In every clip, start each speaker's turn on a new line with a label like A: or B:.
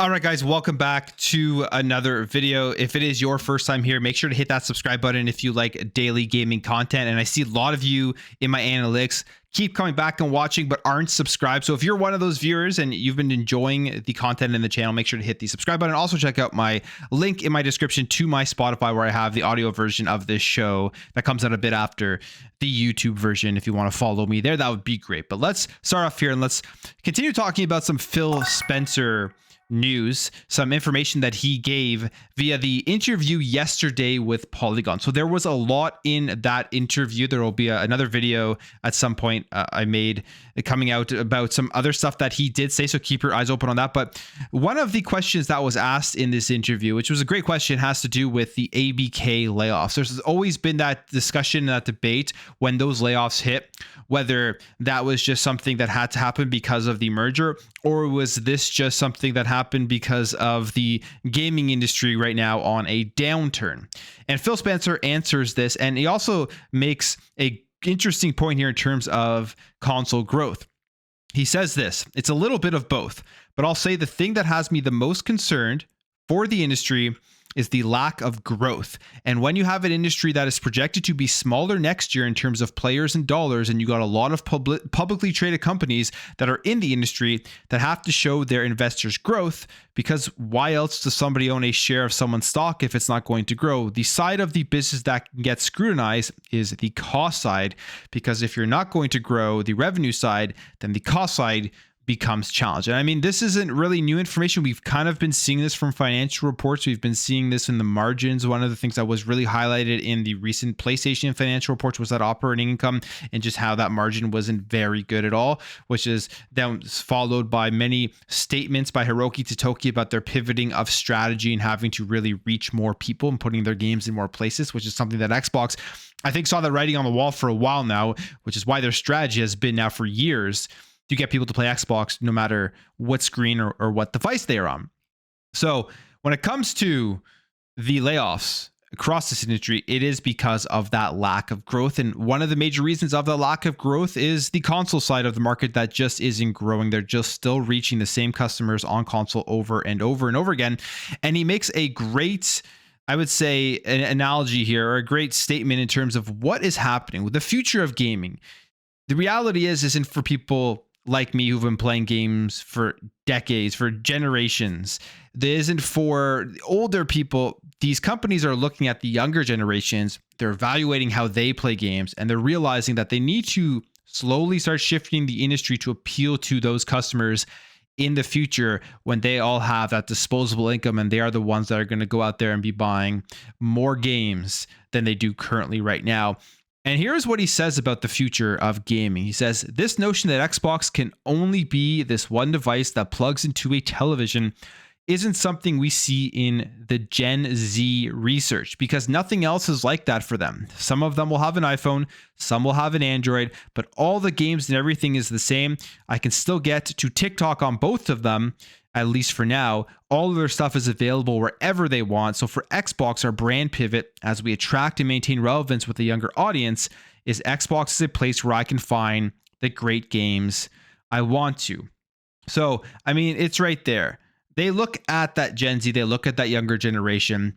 A: All right, guys, welcome back to another video. If it is your first time here, make sure to hit that subscribe button if you like daily gaming content. And I see a lot of you in my analytics keep coming back and watching but aren't subscribed. So if you're one of those viewers and you've been enjoying the content in the channel, make sure to hit the subscribe button. Also check out my link in my description to my Spotify, where I have the audio version of this show that comes out a bit after the YouTube version. If you want to follow me there, that would be great. But let's start off here and let's continue talking about some Phil Spencer news, some information that he gave via the interview yesterday with Polygon. So there was a lot in that interview. There will be another video at some point I made coming out about some other stuff that he did say, so keep your eyes open on that. But one of the questions that was asked in this interview, which was a great question, has to do with the ABK layoffs. There's always been that discussion, that debate when those layoffs hit, whether that was just something that had to happen because of the merger, or was this just something that happened because of the gaming industry right now on a downturn. And Phil Spencer answers this, and he also makes a interesting point here in terms of console growth. He says this: it's a little bit of both, but I'll say the thing that has me the most concerned for the industry is the lack of growth. And when you have an industry that is projected to be smaller next year in terms of players and dollars, and you got a lot of publicly traded companies that are in the industry that have to show their investors growth, because why else does somebody own a share of someone's stock if it's not going to grow? The side of the business that gets scrutinized is the cost side, because if you're not going to grow the revenue side, then the cost side becomes challenging. I mean, this isn't really new information. We've kind of been seeing this from financial reports. We've been seeing this in the margins. One of the things that was really highlighted in the recent PlayStation financial reports was that operating income and just how that margin wasn't very good at all, which is then followed by many statements by Hiroki Totoki about their pivoting of strategy and having to really reach more people and putting their games in more places, which is something that Xbox, I think, saw the writing on the wall for a while now, which is why their strategy has been now for years to get people to play Xbox no matter what screen or what device they are on. So when it comes to the layoffs across this industry, it is because of that lack of growth. And one of the major reasons of the lack of growth is the console side of the market that just isn't growing. They're just still reaching the same customers on console over and over and over again. And he makes a great, I would say, an analogy here, or a great statement in terms of what is happening with the future of gaming. The reality isn't for people like me who've been playing games for decades, for generations. This isn't for older people. These companies are looking at the younger generations. They're evaluating how they play games, and they're realizing that they need to slowly start shifting the industry to appeal to those customers in the future when they all have that disposable income, and they are the ones that are going to go out there and be buying more games than they do currently right now. And here's what he says about the future of gaming. He says, this notion that Xbox can only be this one device that plugs into a television isn't something we see in the Gen Z research, because nothing else is like that for them. Some of them will have an iPhone, some will have an Android, but all the games and everything is the same. I can still get to TikTok on both of them, at least for now. All of their stuff is available wherever they want. So for Xbox, our brand pivot as we attract and maintain relevance with a younger audience is Xbox is a place where I can find the great games I want to. So, I mean, it's right there. They look at that Gen Z, they look at that younger generation,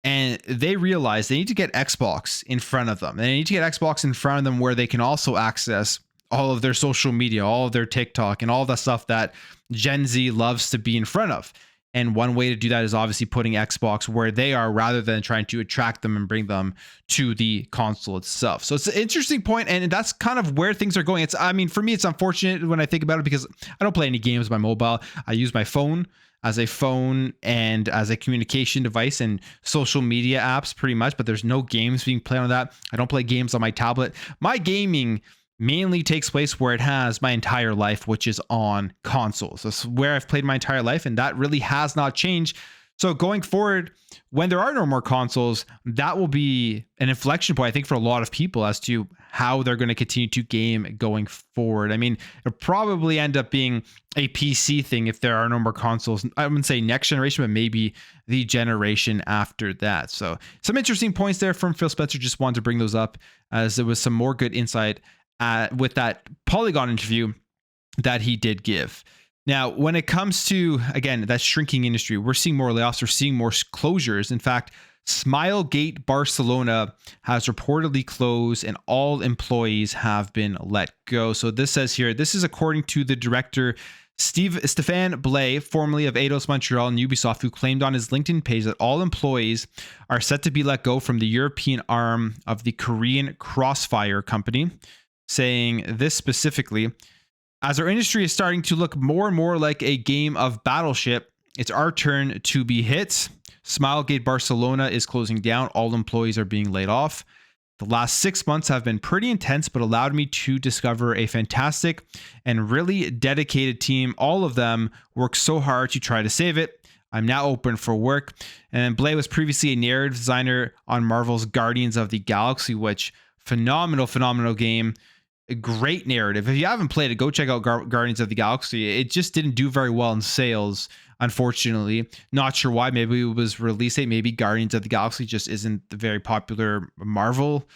A: and they realize they need to get Xbox in front of them. They need to get Xbox in front of them where they can also access all of their social media, all of their TikTok, and all the stuff that Gen Z loves to be in front of. And one way to do that is obviously putting Xbox where they are, rather than trying to attract them and bring them to the console itself. So it's an interesting point, and that's kind of where things are going. I mean, for me, it's unfortunate when I think about it, because I don't play any games on my mobile. I use my phone as a phone and as a communication device and social media apps pretty much, but there's no games being played on that. I don't play games on my tablet. My gaming mainly takes place where it has my entire life, which is on consoles. That's where I've played my entire life, and that really has not changed. So going forward, when there are no more consoles, that will be an inflection point, I think, for a lot of people as to how they're going to continue to game going forward. I mean, it'll probably end up being a PC thing if there are no more consoles. I wouldn't say next generation, but maybe the generation after that. So some interesting points there from Phil Spencer. Just wanted to bring those up as there was some more good insight with that Polygon interview that he did give. Now, when it comes to, again, that shrinking industry, we're seeing more layoffs, we're seeing more closures. In fact, Smilegate Barcelona has reportedly closed and all employees have been let go. So this says here, this is according to the director, Stéphane Blais, formerly of Eidos Montreal and Ubisoft, who claimed on his LinkedIn page that all employees are set to be let go from the European arm of the Korean Crossfire company, saying this specifically: as our industry is starting to look more and more like a game of Battleship, it's our turn to be hit. Smilegate Barcelona is closing down. All employees are being laid off. The last 6 months have been pretty intense, but allowed me to discover a fantastic and really dedicated team. All of them work so hard to try to save it. I'm now open for work. And Blais was previously a narrative designer on Marvel's Guardians of the Galaxy, which phenomenal game. A great narrative. If you haven't played it, go check out Guardians of the Galaxy. It just didn't do very well in sales, unfortunately. Not sure why. Maybe it was release date. Maybe Guardians of the Galaxy just isn't the very popular Marvel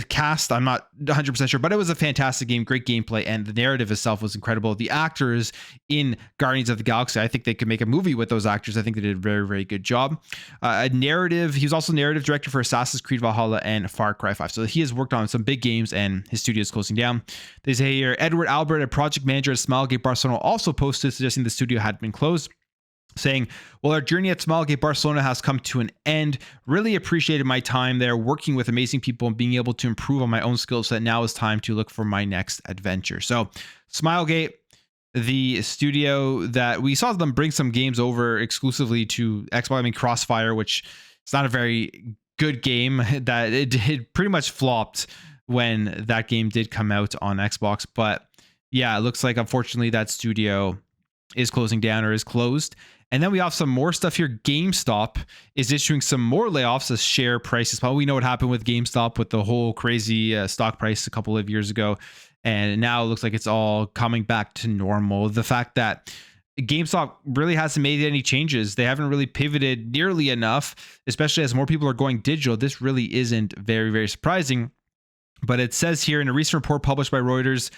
A: cast. I'm not 100% sure, but it was a fantastic game, great gameplay, and the narrative itself was incredible. The actors in Guardians of the Galaxy, I think they could make a movie with those actors. I think they did a very good job. A narrative, he was also narrative director for Assassin's Creed Valhalla and Far Cry 5. So he has worked on some big games and his studio is closing down. They say here, Edward Albert, a project manager at Smilegate Barcelona, also posted suggesting the studio had been closed, saying, well, our journey at Smilegate Barcelona has come to an end. Really appreciated my time there working with amazing people and being able to improve on my own skill set. Now is time to look for my next adventure. So Smilegate, the studio that we saw them bring some games over exclusively to Xbox. I mean, Crossfire, which is not a very good game, that it pretty much flopped when that game did come out on Xbox. But yeah, it looks like unfortunately that studio is closing down or is closed. And then we have some more stuff here. GameStop is issuing some more layoffs as share prices. Well, we know what happened with GameStop with the whole crazy stock price a couple of years ago. And now it looks like it's all coming back to normal. The fact that GameStop really hasn't made any changes. They haven't really pivoted nearly enough, especially as more people are going digital. This really isn't very surprising. But it says here in a recent report published by Reuters,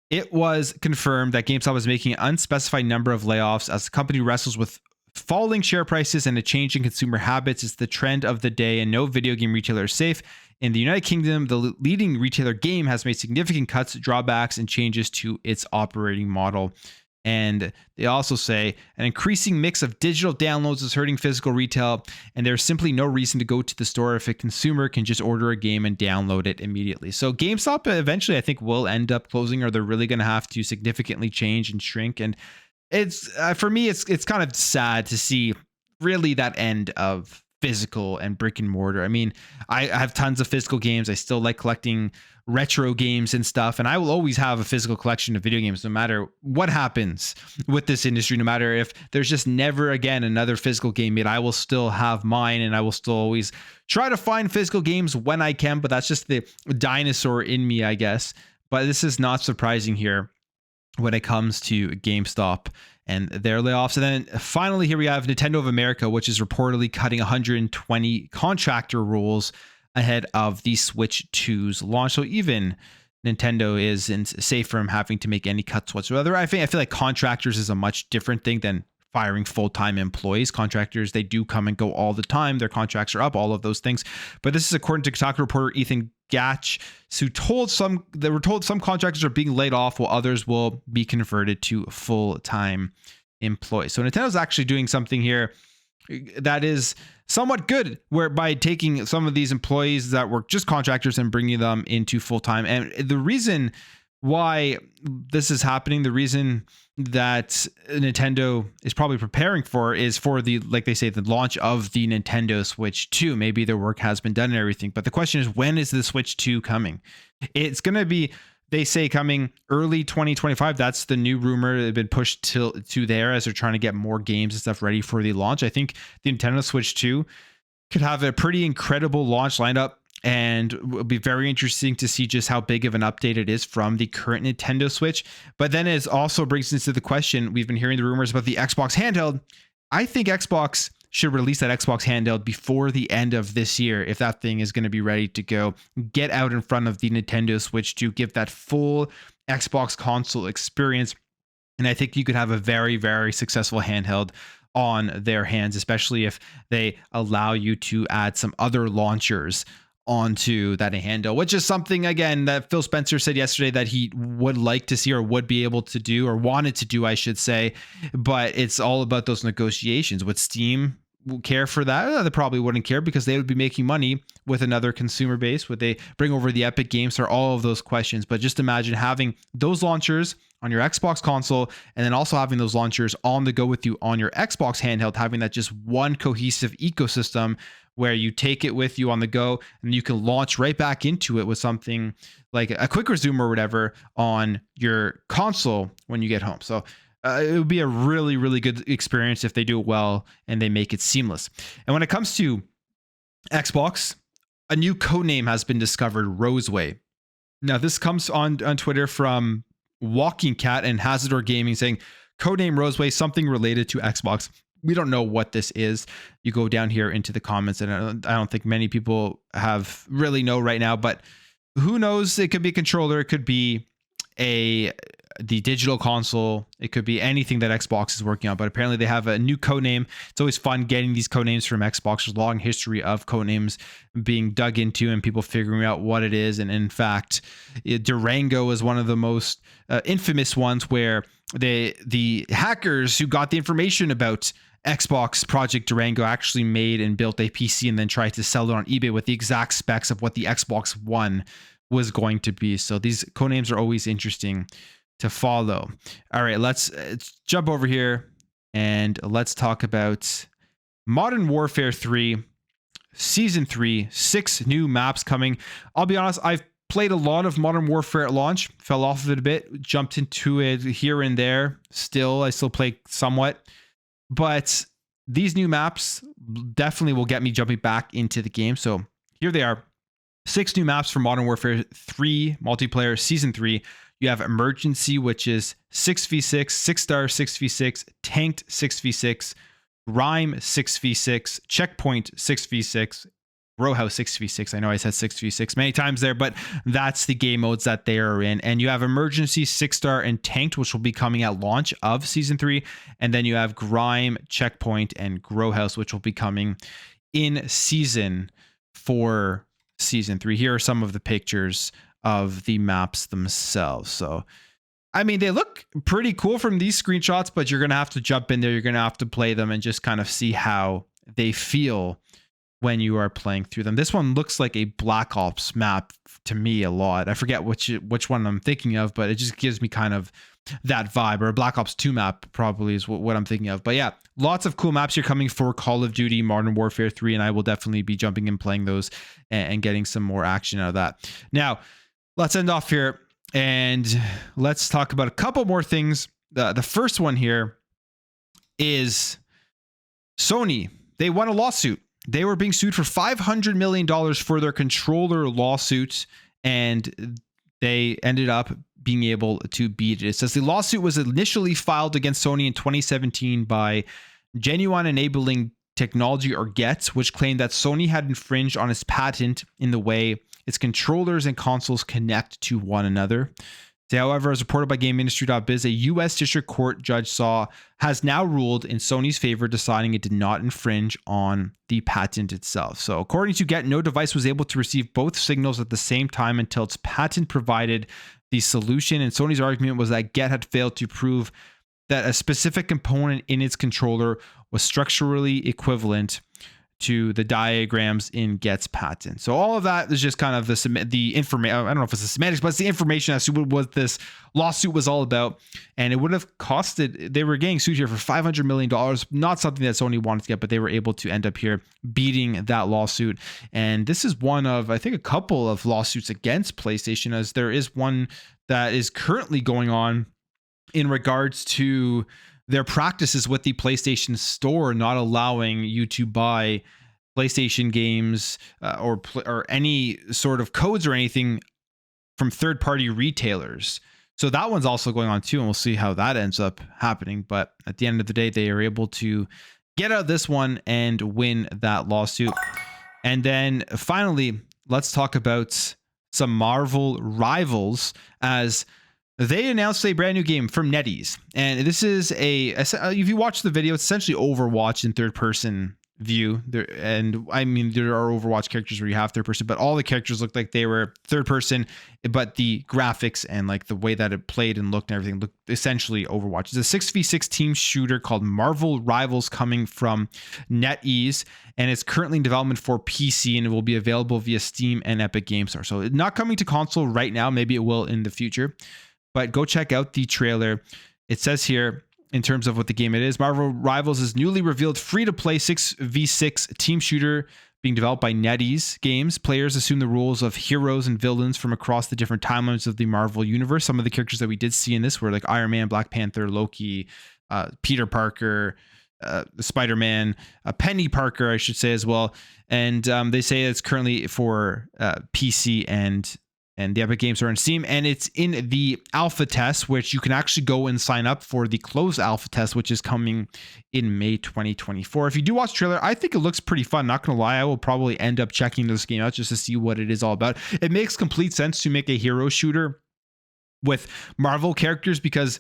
A: it was confirmed that GameStop was making an unspecified number of layoffs as the company wrestles with falling share prices and a change in consumer habits. It's the trend of the day, and no video game retailer is safe. In the United Kingdom, the leading retailer Game has made significant cuts, drawbacks, and changes to its operating model. And they also say an increasing mix of digital downloads is hurting physical retail, and there's simply no reason to go to the store if a consumer can just order a game and download it immediately. So GameStop eventually, I think, will end up closing, or they're really going to have to significantly change and shrink. And it's for me, it's kind of sad to see really that end of physical and brick and mortar. I mean, I have tons of physical games. I still like collecting retro games and stuff, and I will always have a physical collection of video games no matter what happens with this industry. No matter if there's just never again another physical game made, I will still have mine, and I will still always try to find physical games when I can. But that's just the dinosaur in me, I guess. But this is not surprising here when it comes to GameStop and their layoffs. And then finally, here we have Nintendo of America, which is reportedly cutting 120 contractor roles ahead of the Switch 2's launch. So even Nintendo isn't safe from having to make any cuts whatsoever. I feel like contractors is a much different thing than firing full-time employees. Contractors, they do come and go all the time. Their contracts are up, all of those things. But this is according to Kotaku reporter Ethan Gatch, who they were told some contractors are being laid off while others will be converted to full-time employees. So Nintendo's actually doing something here that is somewhat good, whereby taking some of these employees that were just contractors and bringing them into full-time. And the reason why this is happening, the reason that Nintendo is probably preparing for is for the, like they say, the launch of the Nintendo Switch 2. Maybe their work has been done and everything, but the question is, when is the Switch 2 coming? It's going to be, they say, coming early 2025. That's the new rumor. They've been pushed to there as they're trying to get more games and stuff ready for the launch. I think the Nintendo Switch 2 could have a pretty incredible launch lineup, and it will be very interesting to see just how big of an update it is from the current Nintendo Switch. But then it also brings us to the question, we've been hearing the rumors about the Xbox handheld. I think Xbox should release that Xbox handheld before the end of this year if that thing is going to be ready to go. Get out in front of the Nintendo Switch to give that full Xbox console experience. And I think you could have a very, very successful handheld on their hands, especially if they allow you to add some other launchers onto that handle, which is something, again, that Phil Spencer said yesterday that he would like to see, or would be able to do, or wanted to do, I should say. But it's all about those negotiations. Would Steam care for that? They probably wouldn't care, because they would be making money with another consumer base. Would they bring over the Epic Games, or all of those questions? But just imagine having those launchers on your Xbox console, and then also having those launchers on the go with you on your Xbox handheld, having that just one cohesive ecosystem where you take it with you on the go, and you can launch right back into it with something like a quick resume or whatever on your console when you get home. So it would be a really, really good experience if they do it well and they make it seamless. And when it comes to Xbox, a new codename has been discovered, Roseway. Now, this comes on Twitter from Walking Cat and Hazardor Gaming, saying codename Roseway, something related to Xbox. We don't know what this is. You go down here into the comments, and I don't think many people have really know right now, but who knows? It could be a controller. It could be the digital console. It could be anything that Xbox is working on, but apparently they have a new codename. It's always fun getting these codenames from Xbox. There's a long history of codenames being dug into and people figuring out what it is. And in fact, Durango is one of the most infamous ones, where the hackers who got the information about Xbox Project Durango actually made and built a PC and then tried to sell it on eBay with the exact specs of what the Xbox One was going to be. So these codenames are always interesting to follow. All right, let's jump over here and let's talk about Modern Warfare 3 Season 3, 6 new maps coming. I'll be honest, I've played a lot of Modern Warfare at launch, fell off of it a bit, jumped into it here and there. I still play somewhat. But these new maps definitely will get me jumping back into the game. So here they are. 6 new maps for Modern Warfare 3 multiplayer Season 3. You have Emergency, which is 6v6, 6-star 6v6, Tanked 6v6, Rhyme 6v6, Checkpoint 6v6, Rowhouse 6v6. I know I said 6v6 many times there, but that's the game modes that they are in. And you have Emergency, 6-star, and Tanked, which will be coming at launch of Season 3. And then you have Grime, Checkpoint, and Growhouse, which will be coming in season for Season 3. Here are some of the pictures of the maps themselves. So, I mean, they look pretty cool from these screenshots, but you're going to have to jump in there. You're going to have to play them and just kind of see how they feel when you are playing through them. This one looks like a Black Ops map to me a lot. I forget which one I'm thinking of, but it just gives me kind of that vibe. Or a Black Ops 2 map probably is what I'm thinking of. But yeah, lots of cool maps here coming for Call of Duty Modern Warfare 3, and I will definitely be jumping in playing those and getting some more action out of that. Now, let's end off here and let's talk about a couple more things. The first one here is Sony. They won a lawsuit. They were being sued for $500 million for their controller lawsuit, and they ended up being able to beat it. It says the lawsuit was initially filed against Sony in 2017 by Genuine Enabling Technology, or GET, which claimed that Sony had infringed on its patent in the way its controllers and consoles connect to one another. However, as reported by GameIndustry.biz, a U.S. District Court judge has now ruled in Sony's favor, deciding it did not infringe on the patent itself. So according to GET, no device was able to receive both signals at the same time until its patent provided the solution. And Sony's argument was that GET had failed to prove that a specific component in its controller was structurally equivalent to the diagrams in GET's patent. So all of that is just kind of the information. I don't know if it's the semantics, but it's the information as to what this lawsuit was all about. And it would have costed, they were getting sued here for $500 million, not something that Sony wanted to get, but they were able to end up here beating that lawsuit. And this is one of, I think, a couple of lawsuits against PlayStation, as there is one that is currently going on in regards to their practices with the PlayStation Store, not allowing you to buy PlayStation games or any sort of codes or anything from third-party retailers. So that one's also going on too, and we'll see how that ends up happening. But at the end of the day, they are able to get out this one and win that lawsuit. And then finally, let's talk about some Marvel rivals, as They announced a brand new game from NetEase, and this is if you watch the video, it's essentially Overwatch in third person view there. And I mean, there are Overwatch characters where you have third person, but all the characters looked like they were third person, but the graphics and like the way that it played and looked and everything looked essentially Overwatch. It's a 6v6 team shooter called Marvel Rivals, coming from NetEase, and it's currently in development for PC, and it will be available via Steam and Epic Games Store. So it's not coming to console right now. Maybe it will in the future, but go check out the trailer. It says here, in terms of what the game it is, Marvel Rivals is newly revealed free-to-play 6v6 team shooter being developed by NetEase Games. Players assume the roles of heroes and villains from across the different timelines of the Marvel universe. Some of the characters that we did see in this were like Iron Man, Black Panther, Loki, Peter Parker, Spider-Man, Penny Parker, I should say as well. And they say it's currently for PC and the Epic Games Store and Steam, and it's in the alpha test, which you can actually go and sign up for the closed alpha test, which is coming in May 2024. If you do watch the trailer, I think it looks pretty fun. Not gonna lie, I will probably end up checking this game out just to see what it is all about. It makes complete sense to make a hero shooter with Marvel characters, because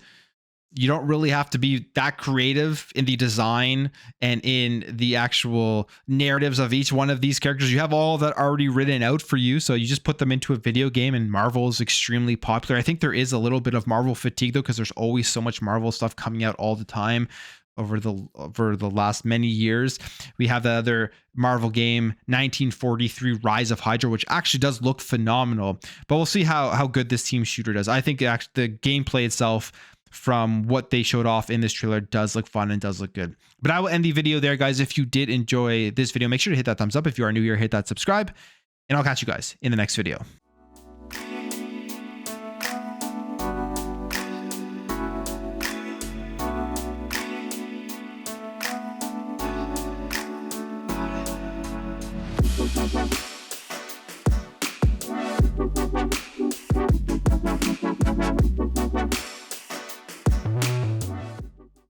A: you don't really have to be that creative in the design and in the actual narratives of each one of these characters. You have all that already written out for you. So you just put them into a video game, and Marvel is extremely popular. I think there is a little bit of Marvel fatigue though, because there's always so much Marvel stuff coming out all the time over the last many years. We have the other Marvel game, 1943 Rise of Hydra, which actually does look phenomenal, but we'll see how good this team shooter does. I think actually the gameplay itself, from what they showed off in this trailer, does look fun and does look good. But I will end the video there, guys. If you did enjoy this video, make sure to hit that thumbs up. If you are new here, hit that subscribe, and I'll catch you guys in the next video.